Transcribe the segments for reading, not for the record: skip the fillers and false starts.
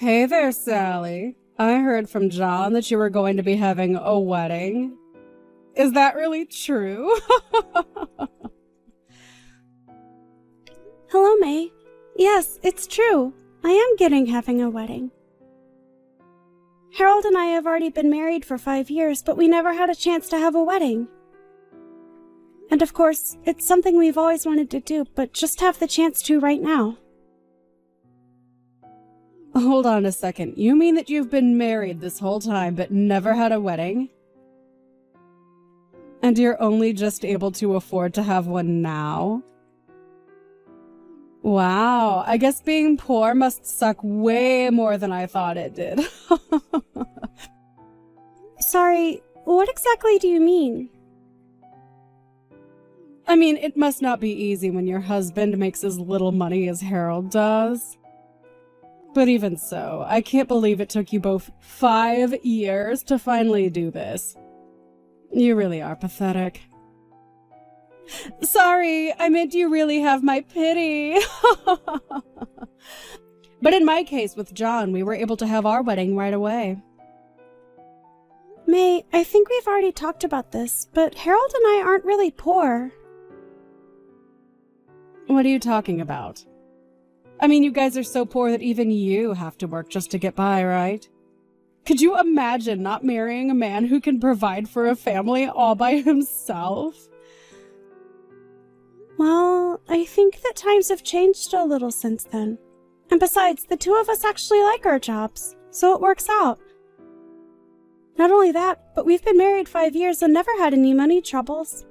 Hey there, Sally. I heard from John that you were going to be having a wedding. Is that really true? Hello, May. Yes, it's true. I am having a wedding. Harold and I have already been married for 5 years, but we never had a chance to have a wedding. And of course, it's something we've always wanted to do, but just have the chance to right now. Hold on a second. You mean that you've been married this whole time, but never had a wedding? And you're only just able to afford to have one now? Wow, I guess being poor must suck way more than I thought it did. Sorry, what exactly do you mean? I mean, it must not be easy when your husband makes as little money as Harold does. But even so, I can't believe it took you both 5 years to finally do this. You really are pathetic. Sorry, I meant you really have my pity. But in my case with John, we were able to have our wedding right away. May, I think we've already talked about this, but Harold and I aren't really poor. What are you talking about? I mean, you guys are so poor that even you have to work just to get by, right? Could you imagine not marrying a man who can provide for a family all by himself? Well, I think that times have changed a little since then. And besides, the two of us actually like our jobs, so it works out. Not only that, but we've been married 5 years and never had any money troubles.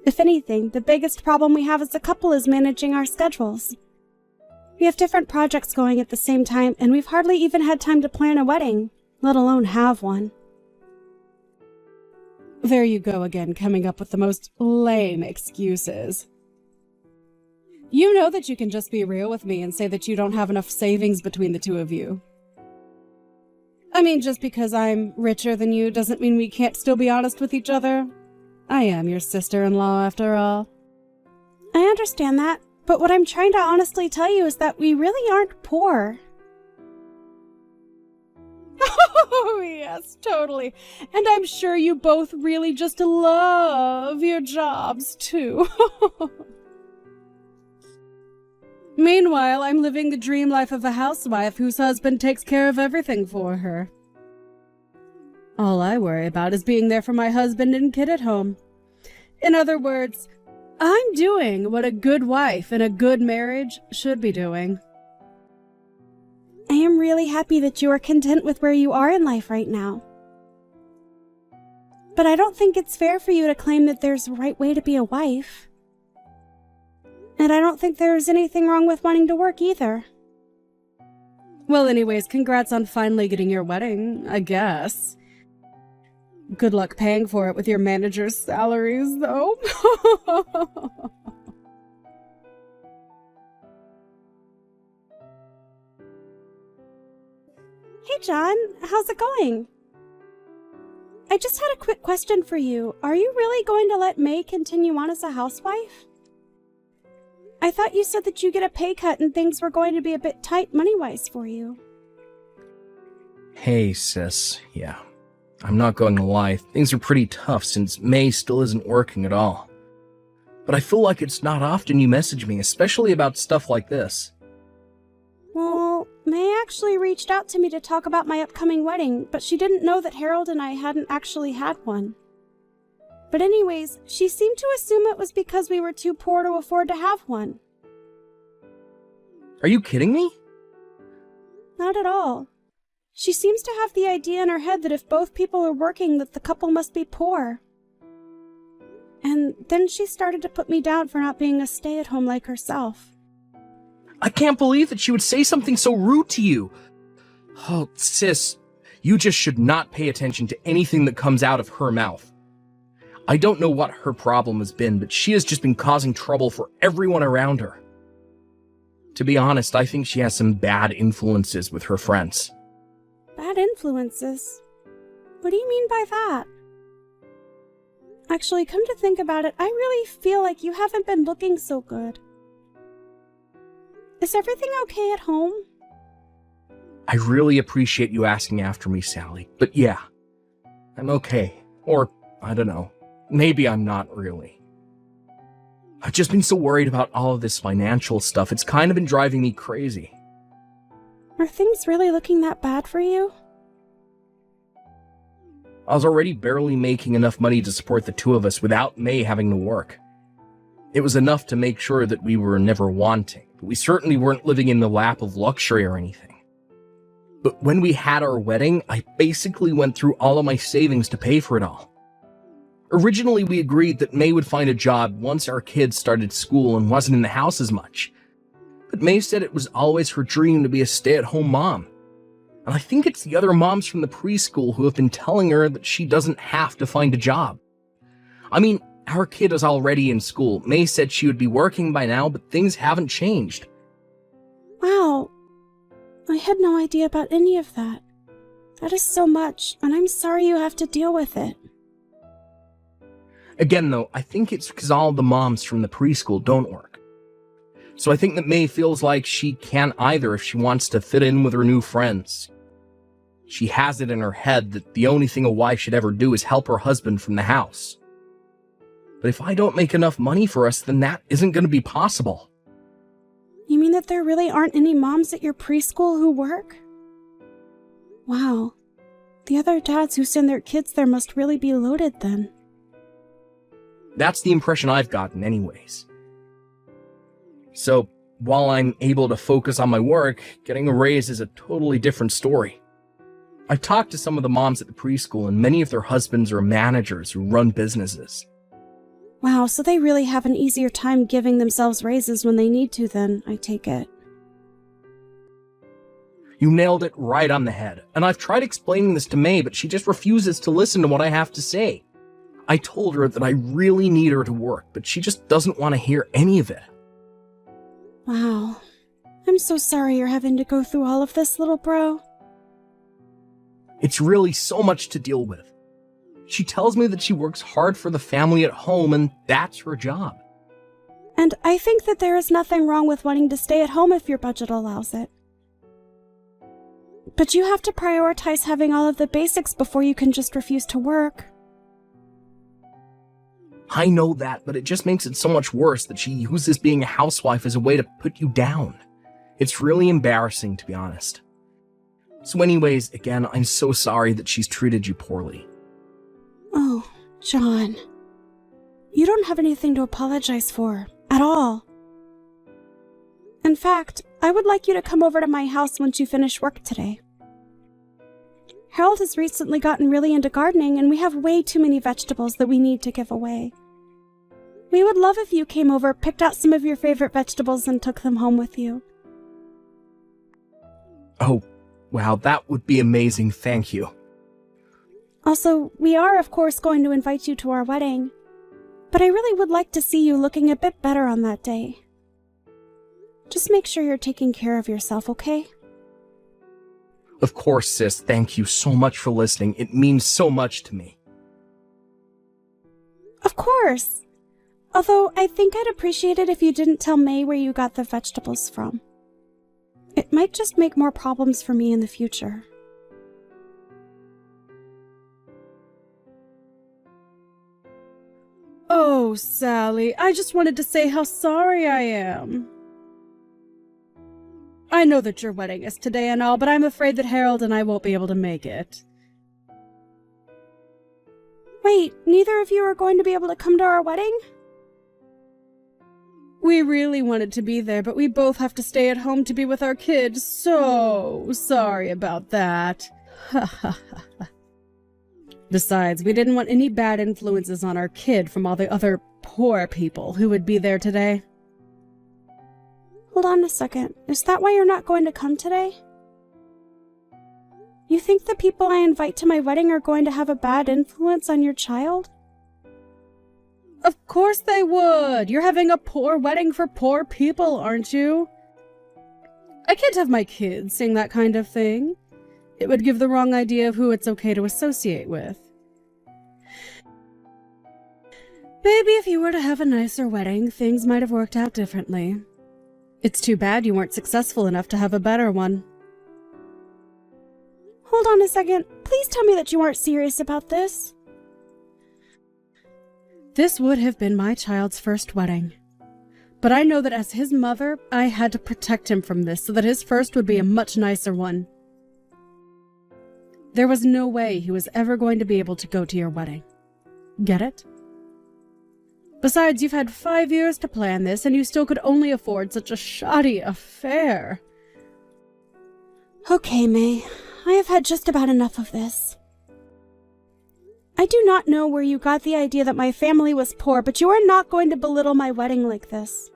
If anything, the biggest problem we have as a couple is managing our schedules. We have different projects going at the same time, and we've hardly even had time to plan a wedding, let alone have one. There you go again, coming up with the most lame excuses. You know that you can just be real with me and say that you don't have enough savings between the two of you. I mean, just because I'm richer than you doesn't mean we can't still be honest with each other. I am your sister-in-law, after all. I understand that, but what I'm trying to honestly tell you is that we really aren't poor. Oh, yes, totally. And I'm sure you both really just love your jobs, too. Meanwhile, I'm living the dream life of a housewife whose husband takes care of everything for her. All I worry about is being there for my husband and kid at home. In other words, I'm doing what a good wife in a good marriage should be doing. I am really happy that you are content with where you are in life right now. But I don't think it's fair for you to claim that there's a right way to be a wife. And I don't think there's anything wrong with wanting to work either. Well, anyways, congrats on finally getting your wedding, I guess. Good luck paying for it with your manager's salaries, though. Hey, John, how's it going? I just had a quick question for you. Are you really going to let May continue on as a housewife? I thought you said that you get a pay cut and things were going to be a bit tight money-wise for you. Hey, sis. Yeah. I'm not going to lie, things are pretty tough since May still isn't working at all. But I feel like it's not often you message me, especially about stuff like this. Well, May actually reached out to me to talk about my upcoming wedding, but she didn't know that Harold and I hadn't actually had one. But anyways, she seemed to assume it was because we were too poor to afford to have one. Are you kidding me? Not at all. She seems to have the idea in her head that if both people are working, that the couple must be poor. And then she started to put me down for not being a stay-at-home like herself. I can't believe that she would say something so rude to you. Oh, sis, you just should not pay attention to anything that comes out of her mouth. I don't know what her problem has been, but she has just been causing trouble for everyone around her. To be honest, I think she has some bad influences with her friends. Bad influences? What do you mean by that? Actually, come to think about it, I really feel like you haven't been looking so good. Is everything okay at home? I really appreciate you asking after me, Sally. But yeah, I'm okay. Or, I don't know. Maybe I'm not really. I've just been so worried about all of this financial stuff. It's kind of been driving me crazy. Are things really looking that bad for you? I was already barely making enough money to support the two of us without May having to work. It was enough to make sure that we were never wanting, but we certainly weren't living in the lap of luxury or anything. But when we had our wedding, I basically went through all of my savings to pay for it all. Originally, we agreed that May would find a job once our kids started school and wasn't in the house as much. But May said it was always her dream to be a stay-at-home mom. And I think it's the other moms from the preschool who have been telling her that she doesn't have to find a job. I mean, our kid is already in school. May said she would be working by now, but things haven't changed. Wow. I had no idea about any of that. That is so much, and I'm sorry you have to deal with it. Again, though, I think it's because all the moms from the preschool don't work. So I think that May feels like she can't either if she wants to fit in with her new friends. She has it in her head that the only thing a wife should ever do is help her husband from the house. But if I don't make enough money for us, then that isn't going to be possible. You mean that there really aren't any moms at your preschool who work? Wow. The other dads who send their kids there must really be loaded then. That's the impression I've gotten anyways. So, while I'm able to focus on my work, getting a raise is a totally different story. I've talked to some of the moms at the preschool, and many of their husbands are managers who run businesses. Wow, so they really have an easier time giving themselves raises when they need to then, I take it. You nailed it right on the head, and I've tried explaining this to May, but she just refuses to listen to what I have to say. I told her that I really need her to work, but she just doesn't want to hear any of it. Wow. I'm so sorry you're having to go through all of this, little bro. It's really so much to deal with. She tells me that she works hard for the family at home, and that's her job. And I think that there is nothing wrong with wanting to stay at home if your budget allows it. But you have to prioritize having all of the basics before you can just refuse to work. I know that, but it just makes it so much worse that she uses being a housewife as a way to put you down. It's really embarrassing, to be honest. So anyways, again, I'm so sorry that she's treated you poorly. Oh, John. You don't have anything to apologize for, at all. In fact, I would like you to come over to my house once you finish work today. Harold has recently gotten really into gardening, and we have way too many vegetables that we need to give away. We would love if you came over, picked out some of your favorite vegetables, and took them home with you. Oh, wow, that would be amazing, thank you. Also, we are, of course, going to invite you to our wedding, but I really would like to see you looking a bit better on that day. Just make sure you're taking care of yourself, okay? Of course, sis, thank you so much for listening. It means so much to me. Of course! Although, I think I'd appreciate it if you didn't tell May where you got the vegetables from. It might just make more problems for me in the future. Oh, Sally, I just wanted to say how sorry I am. I know that your wedding is today and all, but I'm afraid that Harold and I won't be able to make it. Wait, neither of you are going to be able to come to our wedding? We really wanted to be there, but we both have to stay at home to be with our kids. So sorry about that. Besides, we didn't want any bad influences on our kid from all the other poor people who would be there today. Hold on a second. Is that why you're not going to come today? You think the people I invite to my wedding are going to have a bad influence on your child? Of course they would. You're having a poor wedding for poor people, aren't you? I can't have my kids saying that kind of thing. It would give the wrong idea of who it's okay to associate with. Maybe if you were to have a nicer wedding, things might have worked out differently. It's too bad you weren't successful enough to have a better one. Hold on a second. Please tell me that you aren't serious about this. This would have been my child's first wedding. But I know that as his mother, I had to protect him from this so that his first would be a much nicer one. There was no way he was ever going to be able to go to your wedding. Get it? Besides, you've had 5 years to plan this, and you still could only afford such a shoddy affair. Okay, May. I have had just about enough of this. I do not know where you got the idea that my family was poor, but you are not going to belittle my wedding like this.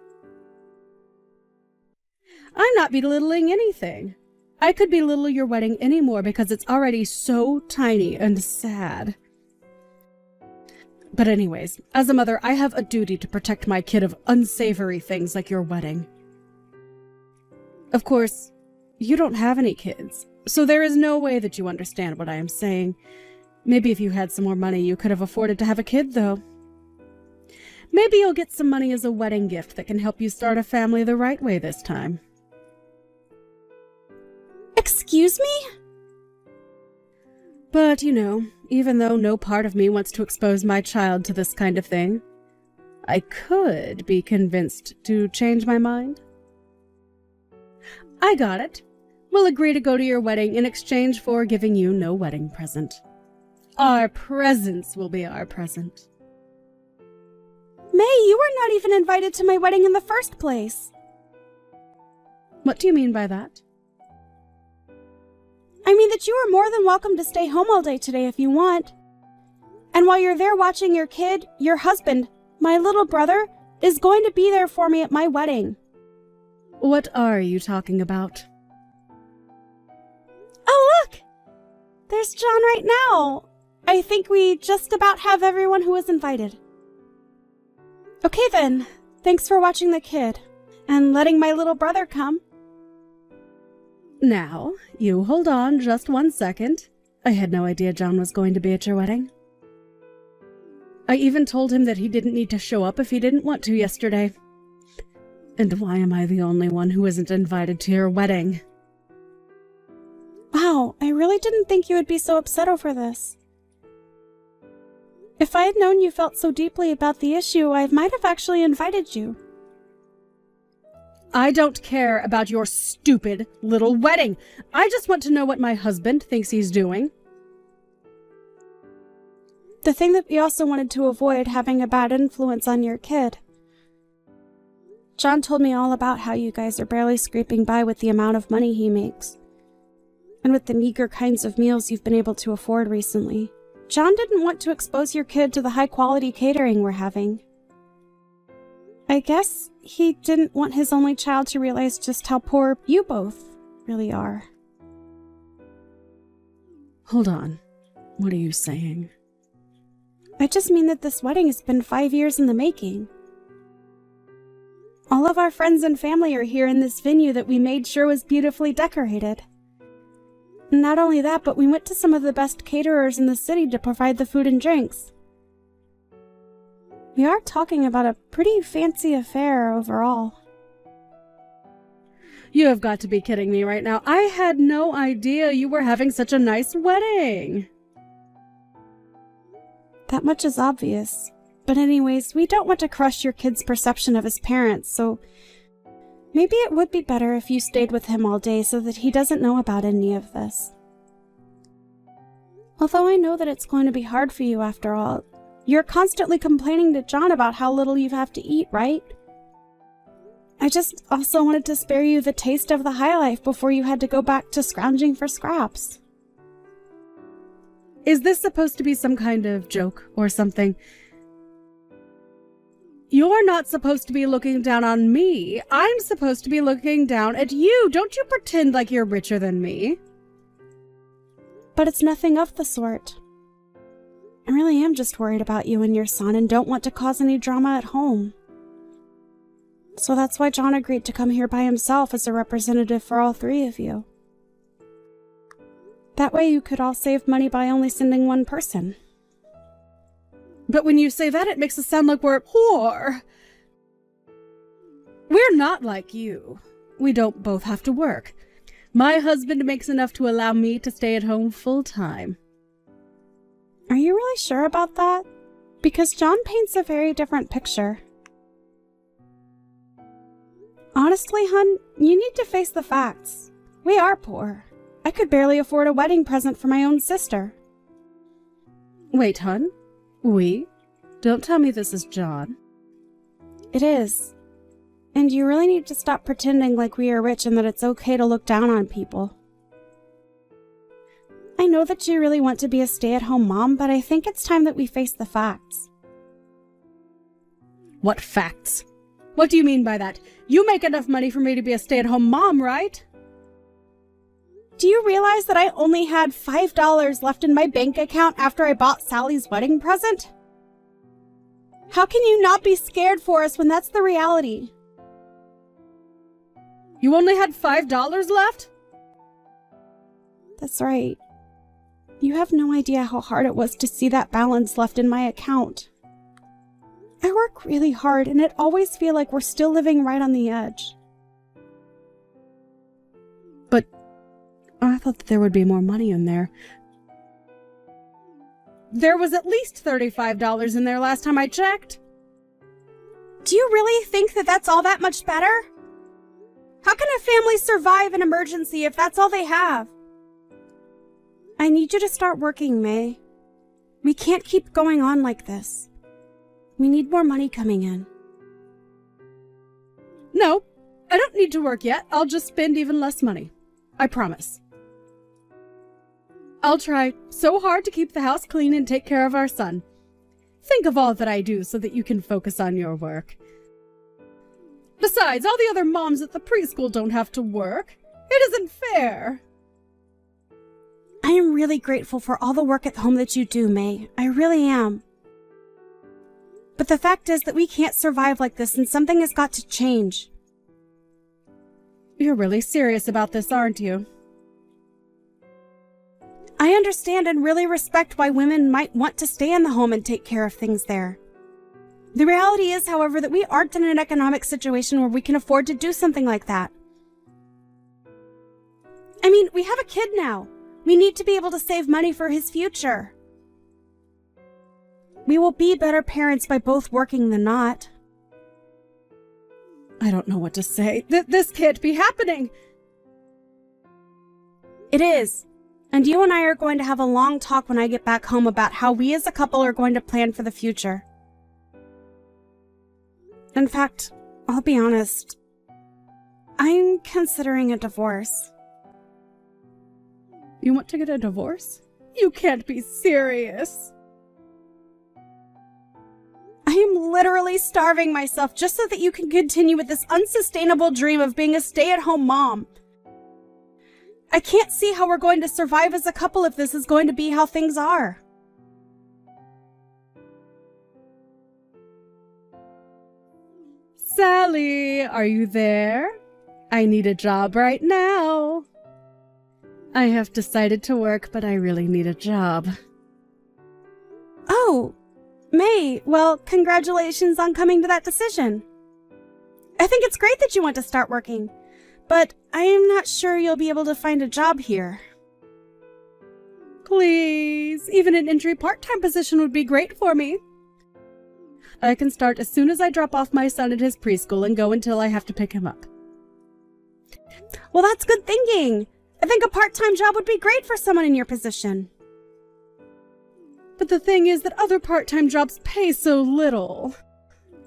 I'm not belittling anything. I could belittle your wedding anymore because it's already so tiny and sad. But anyways, as a mother, I have a duty to protect my kid of unsavory things like your wedding. Of course, you don't have any kids, so there is no way that you understand what I am saying. Maybe if you had some more money, you could have afforded to have a kid, though. Maybe you'll get some money as a wedding gift that can help you start a family the right way this time. Excuse me? But, you know, even though no part of me wants to expose my child to this kind of thing, I could be convinced to change my mind. I got it. We'll agree to go to your wedding in exchange for giving you no wedding present. Our presents will be our present. May, you were not even invited to my wedding in the first place. What do you mean by that? I mean that you are more than welcome to stay home all day today if you want. And while you're there watching your kid, your husband, my little brother, is going to be there for me at my wedding. What are you talking about? Oh, look! There's John right now. I think we just about have everyone who was invited. Okay then, thanks for watching the kid, and letting my little brother come. Now, you hold on just 1 second. I had no idea John was going to be at your wedding. I even told him that he didn't need to show up if he didn't want to yesterday. And why am I the only one who isn't invited to your wedding? Wow, I really didn't think you would be so upset over this. If I had known you felt so deeply about the issue, I might have actually invited you. I don't care about your stupid little wedding. I just want to know what my husband thinks he's doing. The thing that we also wanted to avoid having a bad influence on your kid. John told me all about how you guys are barely scraping by with the amount of money he makes. And with the meager kinds of meals you've been able to afford recently. John didn't want to expose your kid to the high-quality catering we're having. I guess he didn't want his only child to realize just how poor you both really are. Hold on. What are you saying? I just mean that this wedding has been 5 years in the making. All of our friends and family are here in this venue that we made sure was beautifully decorated. Not only that, but we went to some of the best caterers in the city to provide the food and drinks. We are talking about a pretty fancy affair overall. You have got to be kidding me right now. I had no idea you were having such a nice wedding. That much is obvious. But anyways, we don't want to crush your kid's perception of his parents, so maybe it would be better if you stayed with him all day so that he doesn't know about any of this. Although I know that it's going to be hard for you after all. You're constantly complaining to John about how little you have to eat, right? I just also wanted to spare you the taste of the high life before you had to go back to scrounging for scraps. Is this supposed to be some kind of joke or something? You're not supposed to be looking down on me. I'm supposed to be looking down at you. Don't you pretend like you're richer than me. But it's nothing of the sort. I really am just worried about you and your son and don't want to cause any drama at home. So that's why John agreed to come here by himself as a representative for all three of you. That way you could all save money by only sending one person. But when you say that, it makes it sound like we're poor. We're not like you. We don't both have to work. My husband makes enough to allow me to stay at home full time. Are you really sure about that? Because John paints a very different picture. Honestly, hun, you need to face the facts. We are poor. I could barely afford a wedding present for my own sister. Wait, hun? We? Don't tell me this is John. It is. And you really need to stop pretending like we are rich and that it's okay to look down on people. I know that you really want to be a stay-at-home mom, but I think it's time that we face the facts. What facts? What do you mean by that? You make enough money for me to be a stay-at-home mom, right? Do you realize that I only had $5 left in my bank account after I bought Sally's wedding present? How can you not be scared for us when that's the reality? You only had $5 left? That's right. You have no idea how hard it was to see that balance left in my account. I work really hard and it always feels like we're still living right on the edge. But I thought that there would be more money in there. There was at least $35 in there last time I checked. Do you really think that that's all that much better? How can a family survive an emergency if that's all they have? I need you to start working, May. We can't keep going on like this. We need more money coming in. No, I don't need to work yet. I'll just spend even less money. I promise. I'll try so hard to keep the house clean and take care of our son. Think of all that I do so that you can focus on your work. Besides, all the other moms at the preschool don't have to work. It isn't fair. I am really grateful for all the work at home that you do, May. I really am. But the fact is that we can't survive like this and something has got to change. You're really serious about this, aren't you? I understand and really respect why women might want to stay in the home and take care of things there. The reality is, however, that we aren't in an economic situation where we can afford to do something like that. I mean, we have a kid now. We need to be able to save money for his future. We will be better parents by both working than not. I don't know what to say. This can't be happening. It is. And you and I are going to have a long talk when I get back home about how we as a couple are going to plan for the future. In fact, I'll be honest. I'm considering a divorce. You want to get a divorce? You can't be serious. I am literally starving myself just so that you can continue with this unsustainable dream of being a stay-at-home mom. I can't see how we're going to survive as a couple if this is going to be how things are. Sally, are you there? I need a job right now. I have decided to work, but I really need a job. Oh, May, well, congratulations on coming to that decision. I think it's great that you want to start working, but I am not sure you'll be able to find a job here. Please, even an entry part-time position would be great for me. I can start as soon as I drop off my son at his preschool and go until I have to pick him up. Well, that's good thinking. I think a part-time job would be great for someone in your position. But the thing is that other part-time jobs pay so little.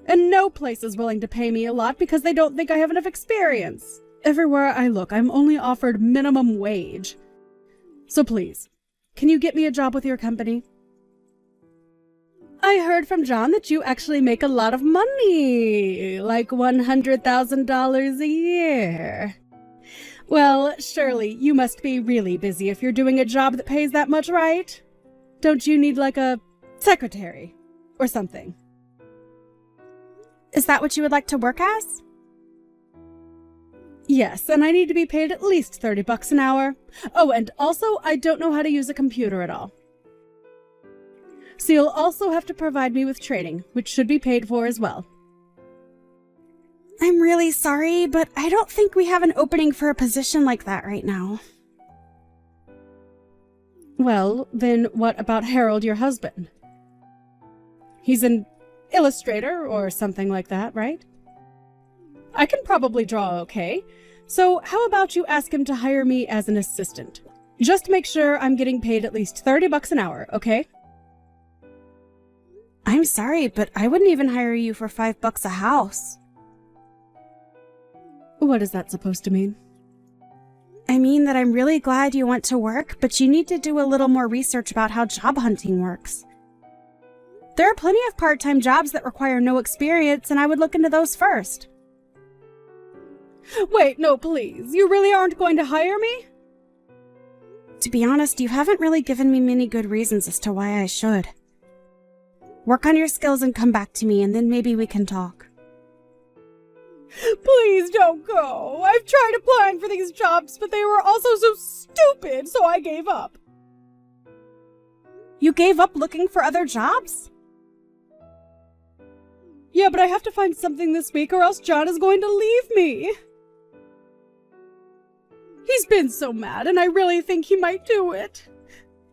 And no place is willing to pay me a lot because they don't think I have enough experience. Everywhere I look, I'm only offered minimum wage. So please, can you get me a job with your company? I heard from John that you actually make a lot of money, like $100,000 a year. Well, surely you must be really busy if you're doing a job that pays that much, right? Don't you need like a secretary or something? Is that what you would like to work as? Yes, and I need to be paid at least $30 an hour. Oh, and also I don't know how to use a computer at all. So you'll also have to provide me with training, which should be paid for as well. I'm really sorry, but I don't think we have an opening for a position like that right now. Well, then what about Harold, your husband? He's an illustrator or something like that, right? I can probably draw okay. So how about you ask him to hire me as an assistant? Just make sure I'm getting paid at least $30 an hour, okay? I'm sorry, but I wouldn't even hire you for $5 a house. What is that supposed to mean? I mean that I'm really glad you want to work, but you need to do a little more research about how job hunting works. There are plenty of part-time jobs that require no experience, and I would look into those first. Wait, no, please. You really aren't going to hire me? To be honest, you haven't really given me many good reasons as to why I should. Work on your skills and come back to me, and then maybe we can talk. Please don't go. I've tried applying for these jobs, but they were also so stupid, so I gave up. You gave up looking for other jobs? Yeah, but I have to find something this week or else John is going to leave me. He's been so mad, and I really think he might do it.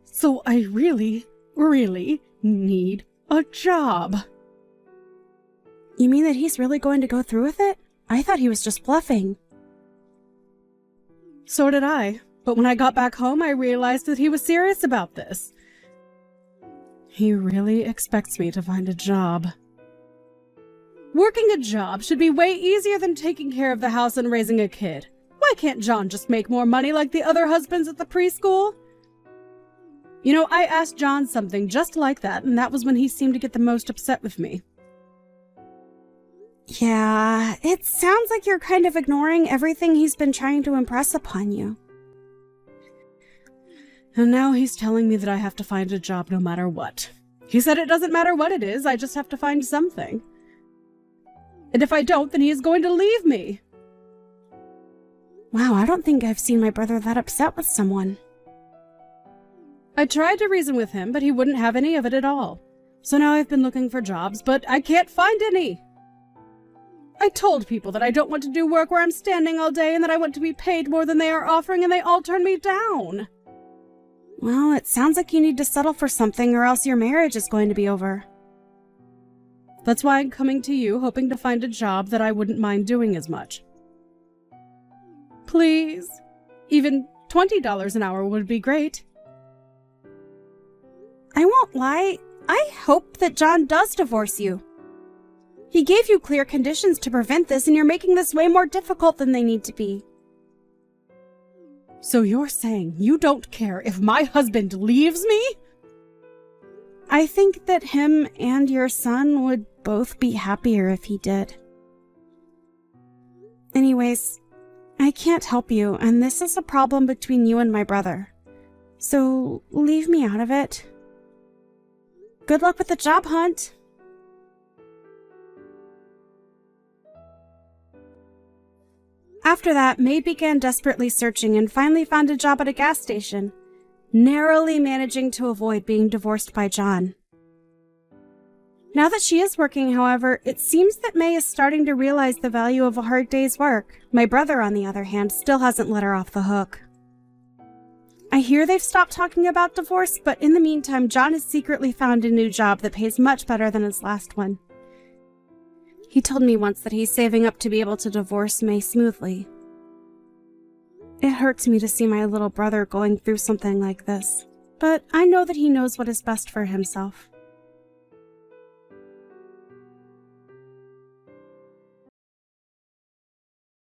So I really, really need a job. You mean that he's really going to go through with it? I thought he was just bluffing. So did I, but when I got back home, I realized that he was serious about this. He really expects me to find a job. Working a job should be way easier than taking care of the house and raising a kid. Why can't John just make more money like the other husbands at the preschool? You know, I asked John something just like that, and that was when he seemed to get the most upset with me. Yeah, it sounds like you're kind of ignoring everything he's been trying to impress upon you. And now he's telling me that I have to find a job no matter what. He said it doesn't matter what it is, I just have to find something. And if I don't, then he is going to leave me. Wow, I don't think I've seen my brother that upset with someone. I tried to reason with him, but he wouldn't have any of it at all. So now I've been looking for jobs, but I can't find any. I told people that I don't want to do work where I'm standing all day and that I want to be paid more than they are offering, and they all turn me down. Well, it sounds like you need to settle for something or else your marriage is going to be over. That's why I'm coming to you, hoping to find a job that I wouldn't mind doing as much. Please. Even $20 an hour would be great. I won't lie. I hope that John does divorce you. He gave you clear conditions to prevent this, and you're making this way more difficult than they need to be. So you're saying you don't care if my husband leaves me? I think that him and your son would both be happier if he did. Anyways, I can't help you, and this is a problem between you and my brother. So leave me out of it. Good luck with the job hunt. After that, May began desperately searching and finally found a job at a gas station, narrowly managing to avoid being divorced by John. Now that she is working, however, it seems that May is starting to realize the value of a hard day's work. My brother, on the other hand, still hasn't let her off the hook. I hear they've stopped talking about divorce, but in the meantime, John has secretly found a new job that pays much better than his last one. He told me once that he's saving up to be able to divorce May smoothly. It hurts me to see my little brother going through something like this, but I know that he knows what is best for himself.